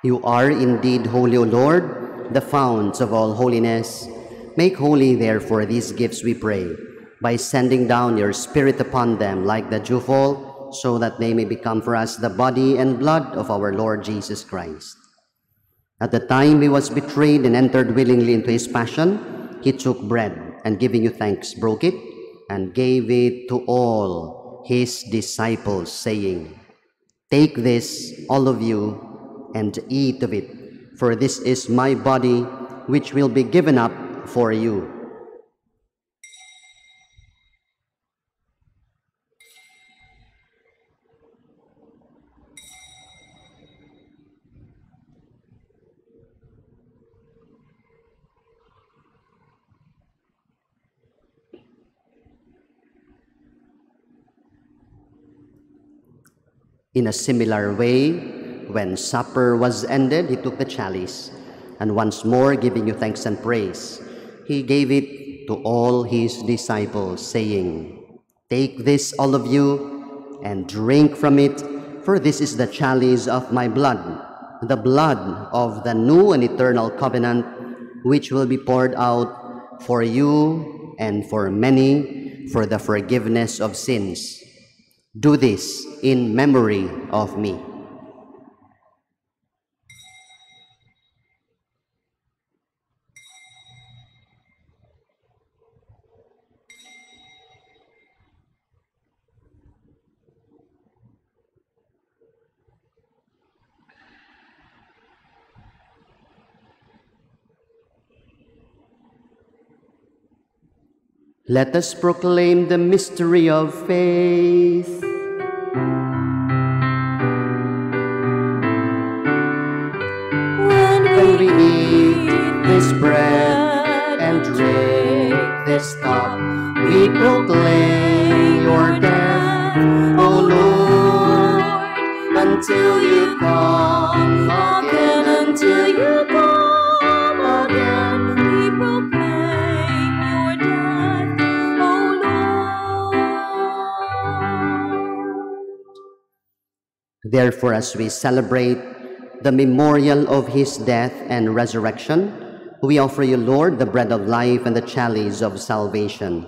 You are indeed holy, O Lord, the founts of all holiness. Make holy, therefore, these gifts, we pray, by sending down your Spirit upon them like the dewfall, so that they may become for us the body and blood of our Lord Jesus Christ. At the time he was betrayed and entered willingly into his passion, he took bread, and giving you thanks, broke it, and gave it to all his disciples, saying, "Take this, all of you, and eat of it, for this is my body, which will be given up for you." In a similar way, when supper was ended, he took the chalice, and once more giving you thanks and praise, he gave it to all his disciples, saying, "Take this, all of you, and drink from it, for this is the chalice of my blood, the blood of the new and eternal covenant, which will be poured out for you and for many for the forgiveness of sins. Do this in memory of me." Let us proclaim the mystery of faith. When we eat this bread and drink this cup, we proclaim your death, O Lord, until you come again, until you come again. We proclaim your death, O Lord. Therefore, as we celebrate the memorial of his death and resurrection, we offer you, Lord, the bread of life and the chalice of salvation,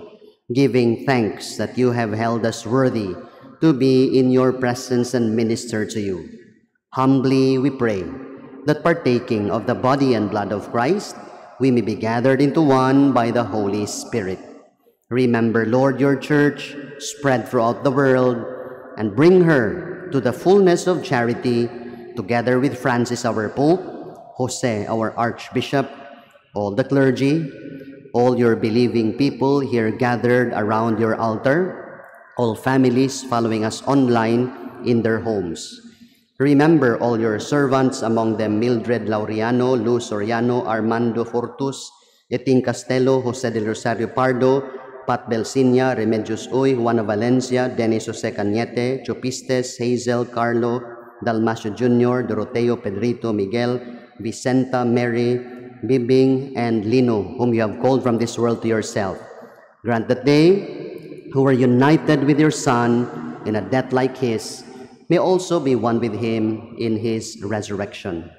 giving thanks that you have held us worthy to be in your presence and minister to you. Humbly we pray that partaking of the body and blood of Christ, we may be gathered into one by the Holy Spirit. Remember, Lord, your church spread throughout the world and bring her to the fullness of charity, together with Francis, our Pope, Jose, our Archbishop, all the clergy, all your believing people here gathered around your altar, all families following us online in their homes. Remember all your servants, among them Mildred Laureano, Luz Soriano, Armando Fortus, Eting Castelo, Jose del Rosario Pardo, Pat Belsinia, Remedios Uy, Juana Valencia, Dennis Jose Cañete, Chupistes, Hazel, Carlo, Dalmasio Jr., Doroteo, Pedrito, Miguel, Vicenta, Mary, Bibing, and Lino, whom you have called from this world to yourself. Grant that they, who were united with your Son in a death like his, may also be one with him in his resurrection.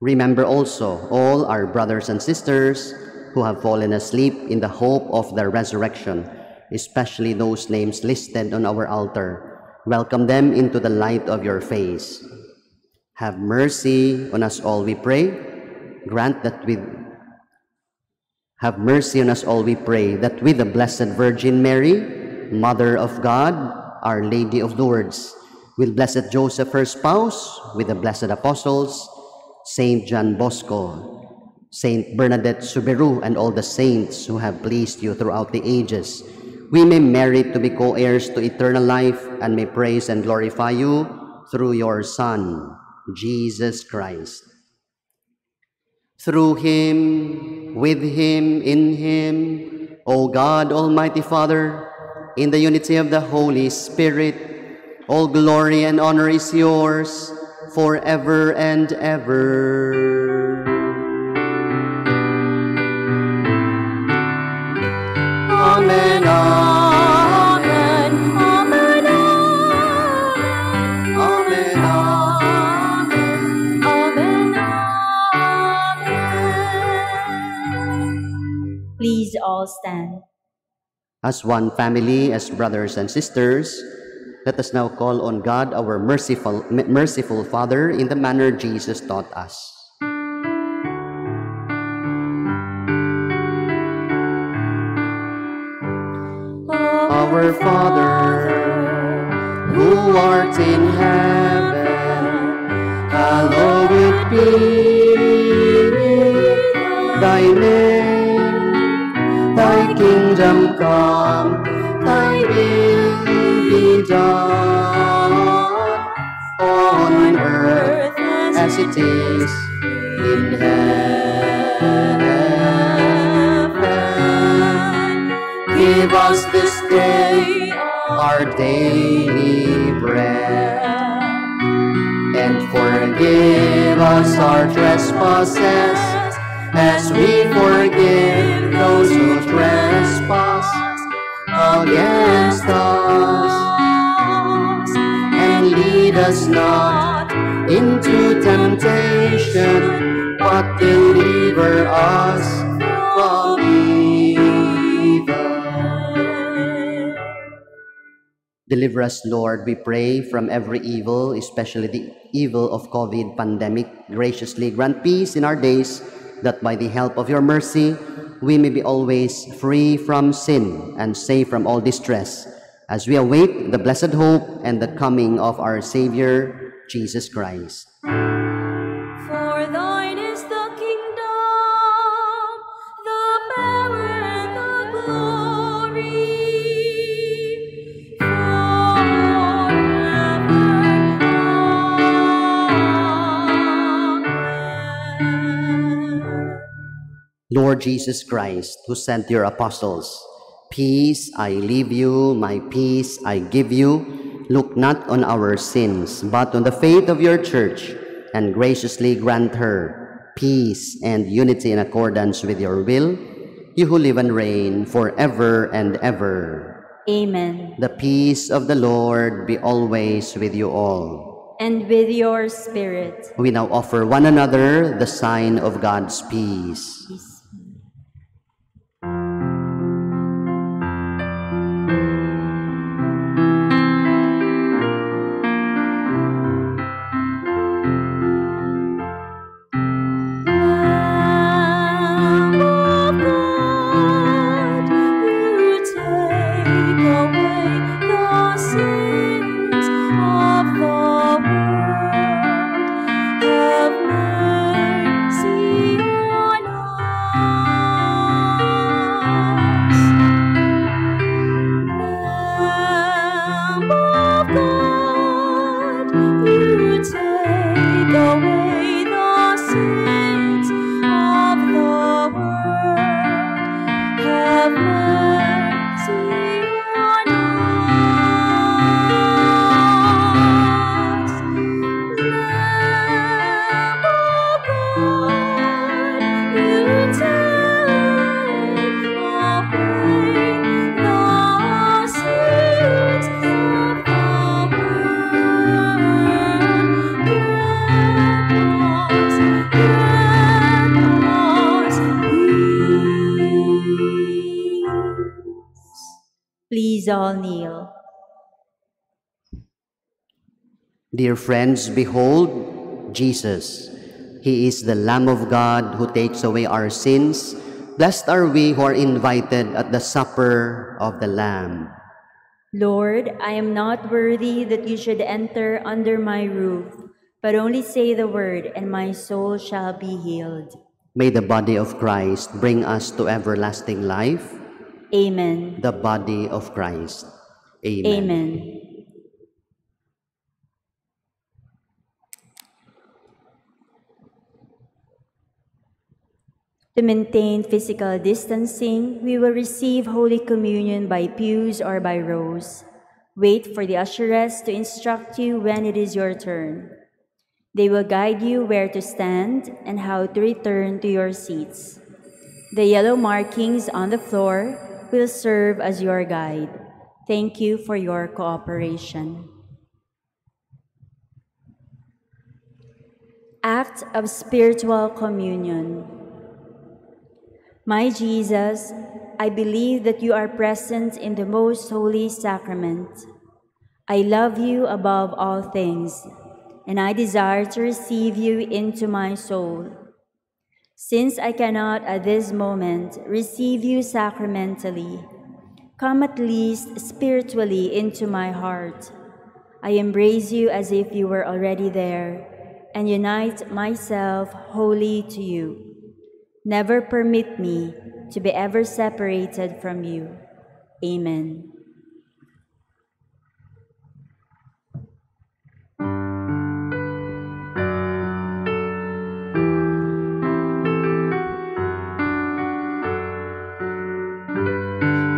Remember also all our brothers and sisters who have fallen asleep in the hope of the resurrection, especially those names listed on our altar. Welcome them into the light of your face. Have mercy on us all, we pray. Grant that have mercy on us all, we pray, that with the Blessed Virgin Mary, Mother of God, Our Lady of Lourdes, with Blessed Joseph, her spouse, with the blessed apostles, Saint John Bosco, Saint Bernadette Suberu, and all the saints who have pleased you throughout the ages, we may merit to be co-heirs to eternal life and may praise and glorify you through your Son, Jesus Christ. Through him, with him, in him, O God, Almighty Father, in the unity of the Holy Spirit, all glory and honor is yours forever and ever. Amen, amen, amen, amen, amen, amen. Please all stand. As one family, as brothers and sisters, let us now call on God, our merciful Father, in the manner Jesus taught us. Our Father, who art in heaven, hallowed be thy name. Thy kingdom come, thy will be done on earth as it is in heaven. Give us this day our daily bread, and forgive us our trespasses, as we forgive those who trespass against us. And lead us not into temptation, but deliver us from evil. Deliver us, Lord, we pray, from every evil, especially the evil of COVID pandemic. Graciously grant peace in our days, that by the help of your mercy, we may be always free from sin and safe from all distress, as we await the blessed hope and the coming of our Savior, Jesus Christ. For thine is the kingdom, the power, and the glory, Lord Jesus Christ, who sent your apostles, "Peace I leave you, my peace I give you," look not on our sins, but on the faith of your church, and graciously grant her peace and unity in accordance with your will, you who live and reign forever and ever. Amen. The peace of the Lord be always with you all. And with your spirit. We now offer one another the sign of God's peace. Peace. Please all kneel. Dear friends, behold Jesus. He is the Lamb of God who takes away our sins. Blessed are we who are invited at the supper of the Lamb. Lord, I am not worthy that you should enter under my roof, but only say the word, and my soul shall be healed. May the body of Christ bring us to everlasting life. Amen. The body of Christ. Amen. Amen. To maintain physical distancing, we will receive Holy Communion by pews or by rows. Wait for the usheress to instruct you when it is your turn. They will guide you where to stand and how to return to your seats. The yellow markings on the floor will serve as your guide. Thank you for your cooperation. Act of Spiritual Communion. My Jesus, I believe that you are present in the most holy sacrament. I love you above all things, and I desire to receive you into my soul. Since I cannot at this moment receive you sacramentally, come at least spiritually into my heart. I embrace you as if you were already there, and unite myself wholly to you. Never permit me to be ever separated from you. Amen.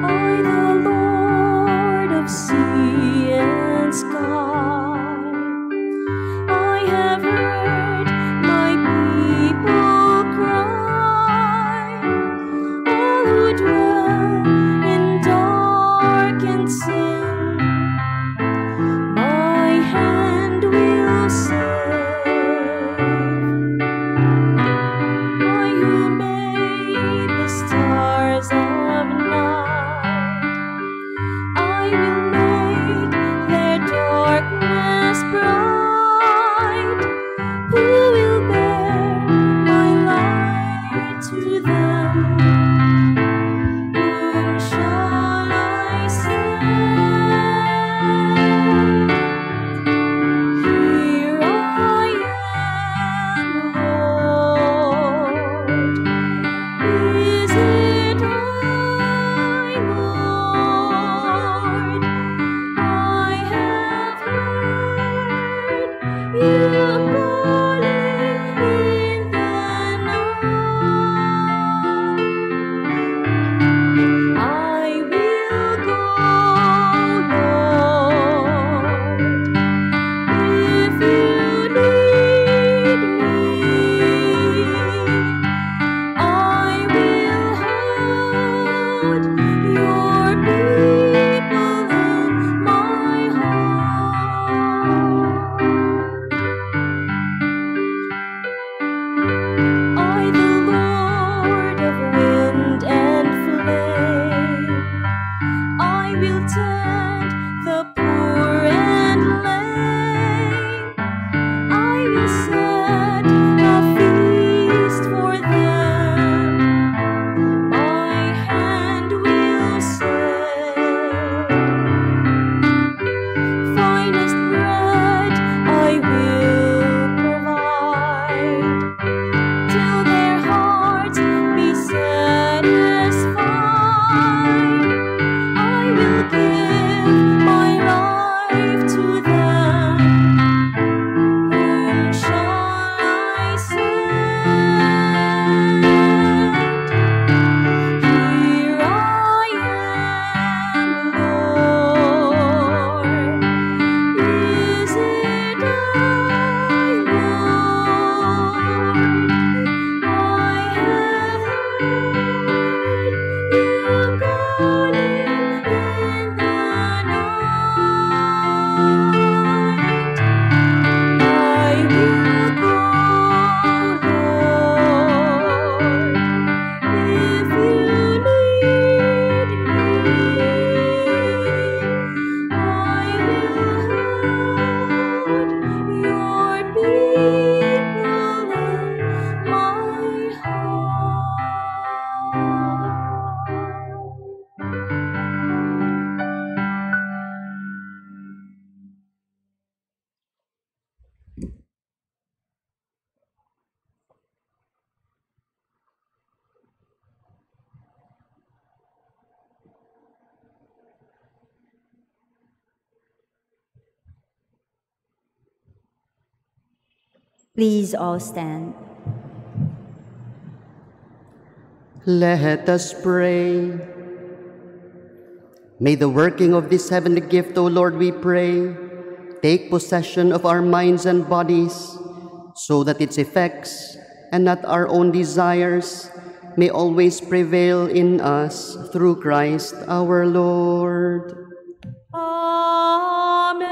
I, the Lord of sea and sky, I have heard my people cry. All who dwell in dark tend the poor and lame. I will set a feast for them. My hand will set finest bread I will provide, till their hearts be satisfied. I will give my life to them. Whom shall I send? Here I am, Lord. Is it I, Lord? I have heard you calling in the night. I will go, Lord, if you lead me. I will hold your people in my Please all stand. Let us pray. May the working of this heavenly gift, O Lord, we pray, take possession of our minds and bodies, so that its effects and not our own desires may always prevail in us through Christ our Lord. Amen.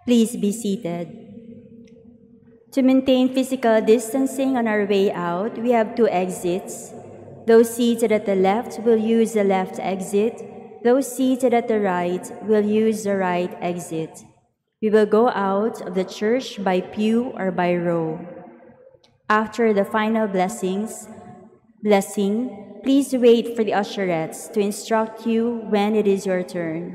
Please be seated. To maintain physical distancing on our way out, we have 2 exits. Those seated at the left will use the left exit. Those seated at the right will use the right exit. We will go out of the church by pew or by row. After the final blessing, please wait for the usherettes to instruct you when it is your turn.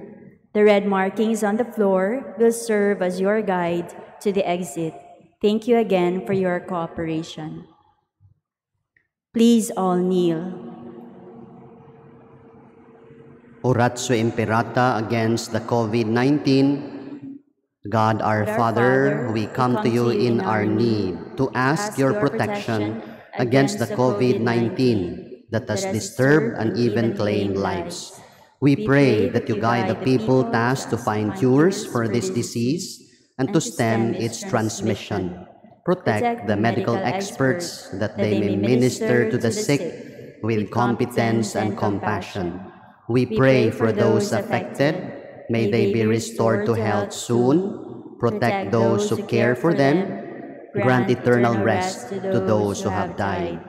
The red markings on the floor will serve as your guide to the exit. Thank you again for your cooperation. Please all kneel. Oratio imperata against the COVID-19. God our Father, we come to you in our need to ask your protection against the COVID-19 that has disturbed and even claimed lives. We pray that you guide the people tasked to find cures for this disease and to stem its transmission. Protect the medical experts that they may minister to the sick with competence and compassion. We pray for those affected. May they be restored to health soon. Protect those who care for them. Grant eternal rest to those who have died.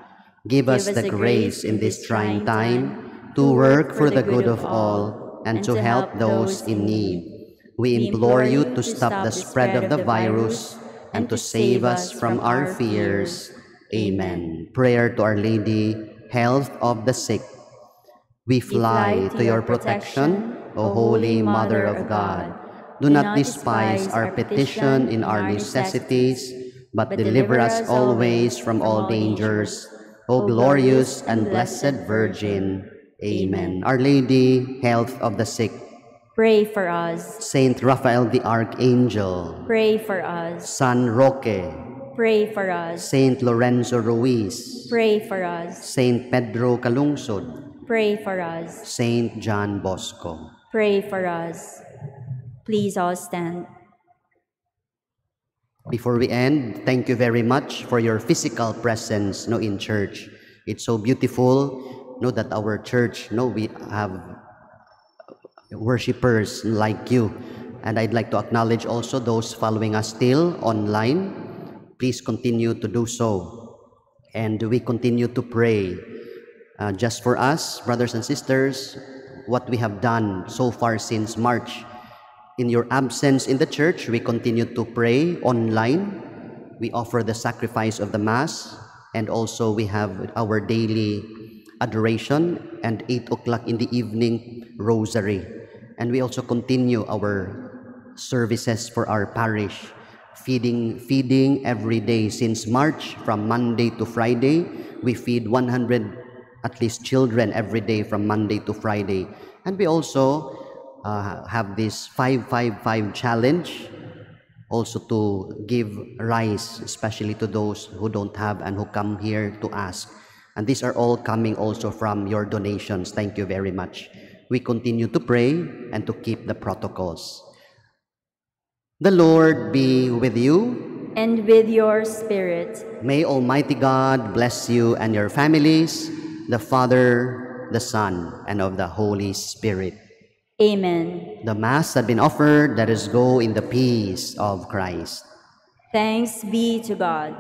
Give us the grace in this trying time to work for the good of all and to help those in need. We implore you to stop the spread of the virus and to save us from our fears. Amen. Prayer to Our Lady, health of the sick. We fly to your protection, O Holy Mother of God. Do not despise our petition in our necessities, but deliver us always from all dangers. O glorious and blessed Virgin. Amen. Our Lady, health of the sick. Pray for us. Saint Raphael the Archangel. Pray for us. San Roque. Pray for us. Saint Lorenzo Ruiz. Pray for us. Saint Pedro Calungsod. Pray for us. Saint John Bosco. Pray for us. Please all stand. Before we end, thank you very much for your physical presence in church. It's so beautiful that our church, we have worshipers like you. And I'd like to acknowledge also those following us still online. Please continue to do so. And we continue to pray just for us, brothers and sisters, what we have done so far since March. In your absence in the church, we continue to pray online. We offer the sacrifice of the Mass, and also we have our daily adoration and 8 o'clock in the evening rosary. And we also continue our services for our parish, feeding every day since March, from Monday to Friday. We feed 100 at least children every day from Monday to Friday. And we also have this 555 challenge, also to give rice, especially to those who don't have and who come here to ask. And these are all coming also from your donations. Thank you very much. We continue to pray and to keep the protocols. The Lord be with you. And with your spirit. May Almighty God bless you and your families, the Father, the Son, and of the Holy Spirit. Amen. The Mass has been offered. Let us go in the peace of Christ. Thanks be to God.